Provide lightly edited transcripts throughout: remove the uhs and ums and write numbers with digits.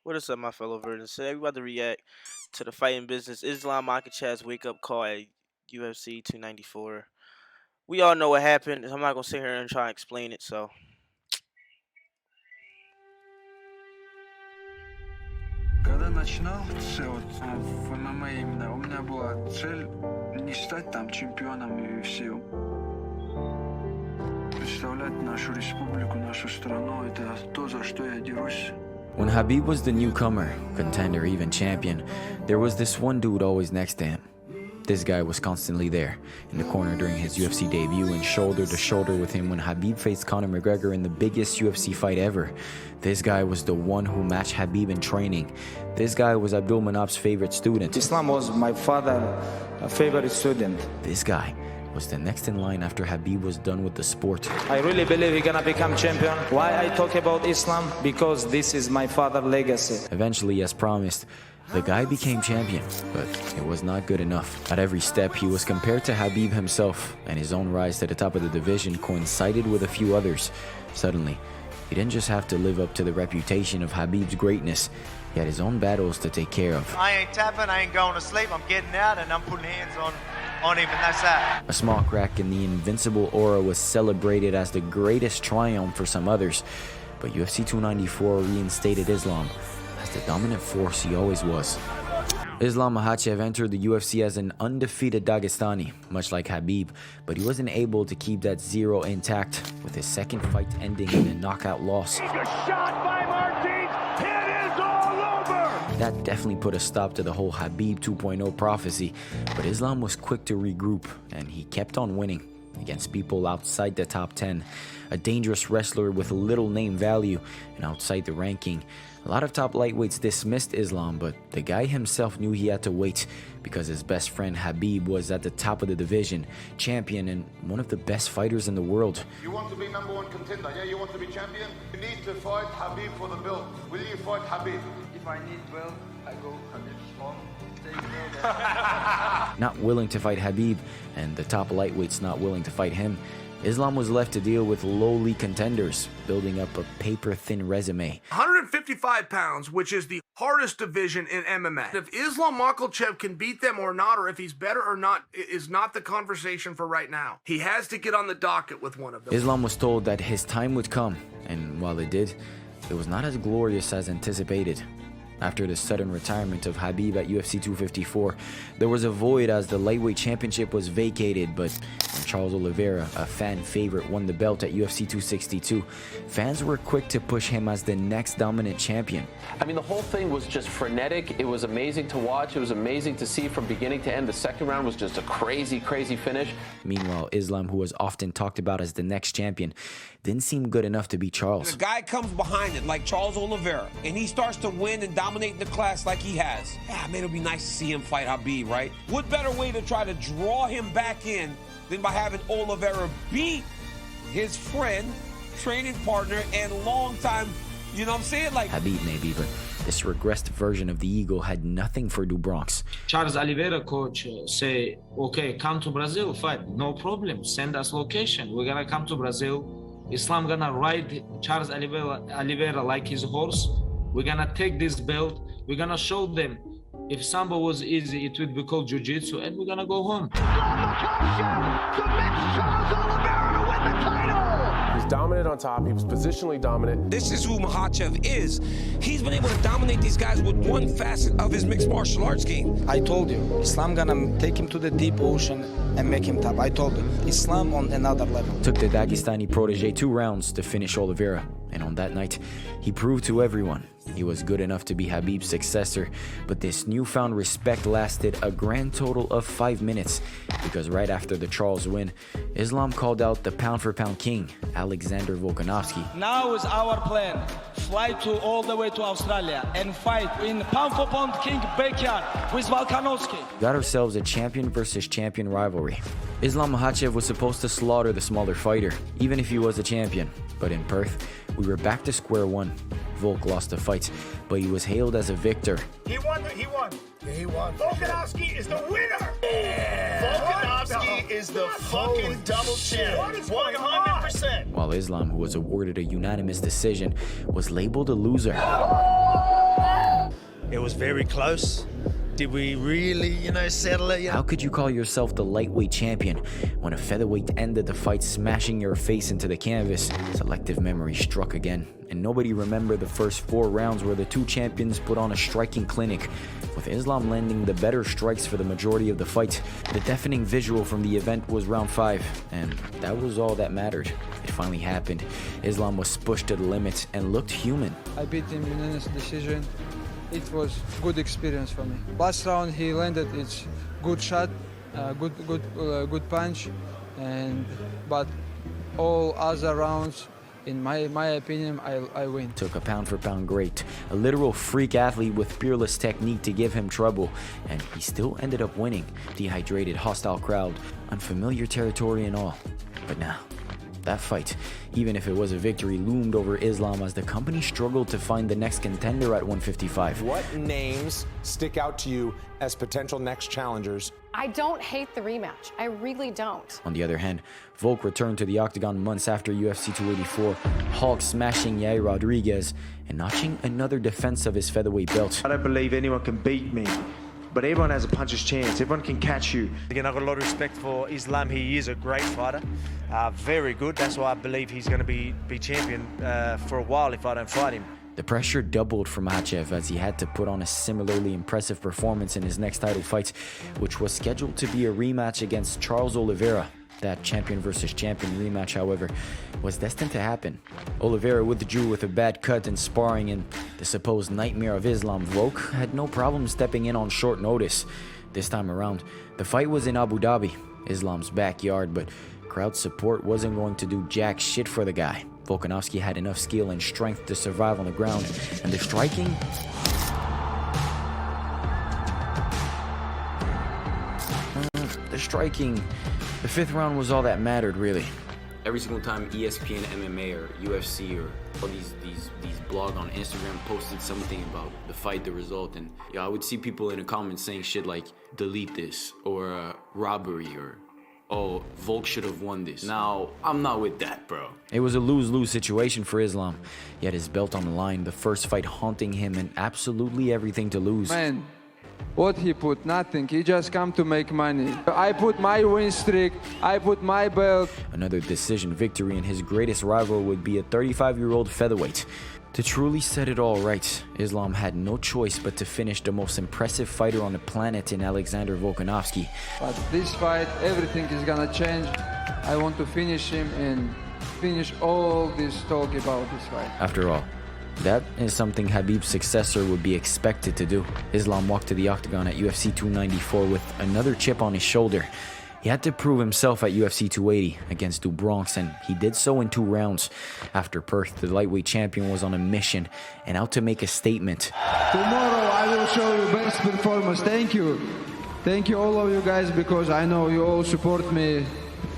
What is up, my fellow virgins? Today we about to react to the fighting business Islam Makhachev's wake up call at UFC 294. We all know what happened. I'm not gonna sit here and try and explain it. So Когда начинал все вот в ММА именно, у меня была цель не стать там чемпионом UFC. Представлять нашу республику, нашу страну, это то, за что я дерусь. When Khabib was the newcomer, contender, even champion, there was this one dude always next to him. This guy was constantly there, in the corner during his UFC debut and shoulder to shoulder with him when Khabib faced Conor McGregor in the biggest UFC fight ever. This guy was the one who matched Khabib in training. This guy was Abdul Manap's favorite student. Islam was my father's favorite student. This guy was the next in line after Khabib was done with the sport. I really believe he's gonna become champion. Why I talk about Islam? Because this is my father's legacy. Eventually, as promised, the guy became champion, but it was not good enough. At every step, he was compared to Khabib himself, and his own rise to the top of the division coincided with a few others. Suddenly, he didn't just have to live up to the reputation of Khabib's greatness, he had his own battles to take care of. I ain't tapping, I ain't going to sleep, I'm getting out and I'm putting hands on him, and that's that. A small crack in the invincible aura was celebrated as the greatest triumph for some others, but UFC 294 reinstated Islam as the dominant force he always was. Islam Makhachev entered the UFC as an undefeated Dagestani, much like Khabib, but he wasn't able to keep that zero intact, with his second fight ending in a knockout loss. That definitely put a stop to the whole Khabib 2.0 prophecy, but Islam was quick to regroup, and he kept on winning against people outside the top 10. A dangerous wrestler with little name value and outside the ranking. A lot of top lightweights dismissed Islam, but the guy himself knew he had to wait because his best friend Khabib was at the top of the division, champion and one of the best fighters in the world. You want to be #1 contender, yeah? You want to be champion? You need to fight Khabib for the belt. Will you fight Khabib? If I need belt, I go Khabib's home, take belt. Not willing to fight Khabib, and the top lightweights not willing to fight him, Islam was left to deal with lowly contenders, building up a paper-thin resume. 155 pounds, which is the hardest division in MMA. If Islam Makhachev can beat them or not, or if he's better or not, is not the conversation for right now. He has to get on the docket with one of them. Islam was told that his time would come, and while it did, it was not as glorious as anticipated. After the sudden retirement of Khabib at UFC 254, there was a void as the lightweight championship was vacated, but when Charles Oliveira, a fan favorite, won the belt at UFC 262, fans were quick to push him as the next dominant champion. I mean, the whole thing was just frenetic. It was amazing to watch. It was amazing to see from beginning to end. The second round was just a crazy, crazy finish. Meanwhile, Islam, who was often talked about as the next champion, didn't seem good enough to beat Charles. The guy comes behind it like Charles Oliveira, and he starts to win and dominate the class like he has. Yeah, man, it'll be nice to see him fight Khabib, right? What better way to try to draw him back in than by having Oliveira beat his friend, training partner, and longtime, you know what I'm saying? Like Khabib maybe, but this regressed version of the Eagle had nothing for Du Bronx. Charles Oliveira coach say, okay, come to Brazil, fight, no problem, send us location, we're gonna come to Brazil. Islam gonna ride Charles Oliveira like his horse. We're gonna take this belt. We're gonna show them if Sambo was easy, it would be called Jiu-Jitsu, and we're gonna go home. He's dominant on top. He was positionally dominant. This is who Makhachev is. He's been able to dominate these guys with one facet of his mixed martial arts game. I told you, Islam gonna take him to the deep ocean and make him top. I told you, Islam on another level. Took the Dagestani protege 2 rounds to finish Oliveira, and on that night, he proved to everyone he was good enough to be Khabib's successor, but this newfound respect lasted a grand total of 5 minutes, because right after the Charles win, Islam called out the pound-for-pound king, Alexander Volkanovski. Now is our plan, fly all the way to Australia and fight in pound-for-pound king backyard with Volkanovski. Got ourselves a champion versus champion rivalry. Islam Makhachev was supposed to slaughter the smaller fighter, even if he was a champion, but in Perth, we were back to square one. Volk lost the fight, but he was hailed as a victor. He won. Volkanovski is the winner. Yeah. Volkanovski is the fucking double champ. 100%. 100%. while Islam, who was awarded a unanimous decision, was labeled a loser. It was very close. Did we really, settle it? How could you call yourself the lightweight champion when a featherweight ended the fight smashing your face into the canvas? Selective memory struck again, and nobody remembered the first 4 rounds where the two champions put on a striking clinic, with Islam landing the better strikes for the majority of the fight. The deafening visual from the event was round 5, and that was all that mattered. It finally happened. Islam was pushed to the limit and looked human. I beat him unanimous decision. It was good experience for me. Last round he landed its good shot, good punch, but all other rounds, in my opinion, I win. Took a pound-for-pound great, a literal freak athlete with fearless technique to give him trouble, and he still ended up winning. Dehydrated, hostile crowd, unfamiliar territory and all. But now, that fight, even if it was a victory, loomed over Islam as the company struggled to find the next contender at 155. What names stick out to you as potential next challengers? I don't hate the rematch. I really don't. On the other hand, Volk returned to the octagon months after UFC 284, Hulk smashing Yair Rodriguez and notching another defense of his featherweight belt. I don't believe anyone can beat me, but everyone has a puncher's chance. Everyone can catch you. Again, I've got a lot of respect for Islam. He is a great fighter, very good. That's why I believe he's going to be champion for a while if I don't fight him. The pressure doubled for Makhachev as he had to put on a similarly impressive performance in his next title fight, which was scheduled to be a rematch against Charles Oliveira. That champion versus champion rematch, however, was destined to happen. Oliveira withdrew with a bad cut in sparring, and the supposed nightmare of Islam, Volk, had no problem stepping in on short notice. This time around, the fight was in Abu Dhabi, Islam's backyard, but crowd support wasn't going to do jack shit for the guy. Volkanovski had enough skill and strength to survive on the ground, and the striking... The 5th round was all that mattered, really. Every single time ESPN, MMA, or UFC, or all these blogs on Instagram posted something about the fight, the result, and I would see people in the comments saying shit like, delete this, or robbery, or oh, Volk should have won this. Now, I'm not with that, bro. It was a lose-lose situation for Islam. He had his belt on the line, the first fight haunting him, and absolutely everything to lose. Man, what he put? Nothing. He just come to make money. I put my win streak, I put my belt. Another decision victory, and his greatest rival would be a 35-year-old featherweight. To truly set it all right, Islam had no choice but to finish the most impressive fighter on the planet in Alexander Volkanovski. But this fight, everything is gonna change. I want to finish him and finish all this talk about this fight. After all, that is something Khabib's successor would be expected to do. Islam walked to the octagon at UFC 294 with another chip on his shoulder. He had to prove himself at UFC 280 against Du Bronx, and he did so in 2 rounds. After Perth, the lightweight champion was on a mission and out to make a statement. Tomorrow I will show you best performance. Thank you. Thank you all of you guys, because I know you all support me.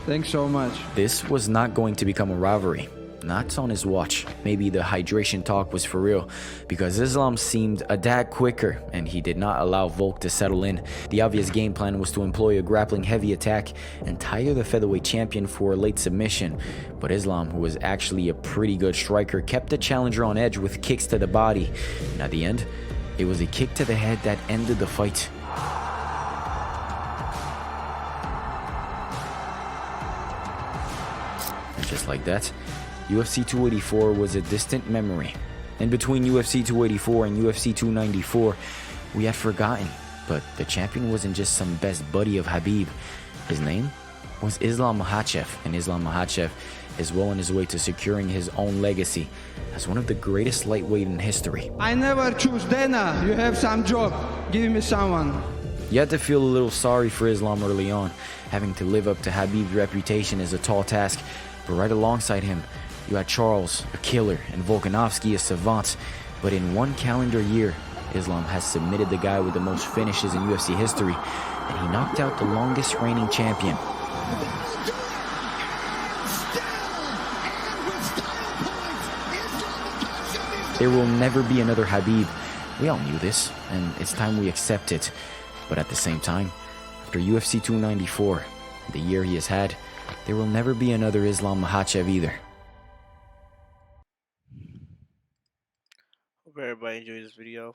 Thanks so much. This was not going to become a rivalry. Not on his watch. Maybe the hydration talk was for real, because Islam seemed a tad quicker and he did not allow Volk to settle in. The obvious game plan was to employ a grappling heavy attack and tire the featherweight champion for a late submission. But Islam, who was actually a pretty good striker, kept the challenger on edge with kicks to the body. And at the end, it was a kick to the head that ended the fight. And just like that, UFC 284 was a distant memory. In between UFC 284 and UFC 294, we had forgotten, but the champion wasn't just some best buddy of Khabib. His name was Islam Makhachev, and Islam Makhachev is well on his way to securing his own legacy as one of the greatest lightweight in history. I never choose Dana. You have some job. Give me someone. You had to feel a little sorry for Islam early on. Having to live up to Khabib's reputation is a tall task, but right alongside him, you had Charles, a killer, and Volkanovski, a savant. But in 1 calendar year, Islam has submitted the guy with the most finishes in UFC history, and he knocked out the longest reigning champion. There will never be another Khabib. We all knew this, and it's time we accept it. But at the same time, after UFC 294, the year he has had, there will never be another Islam Makhachev either. Hope everybody enjoyed this video.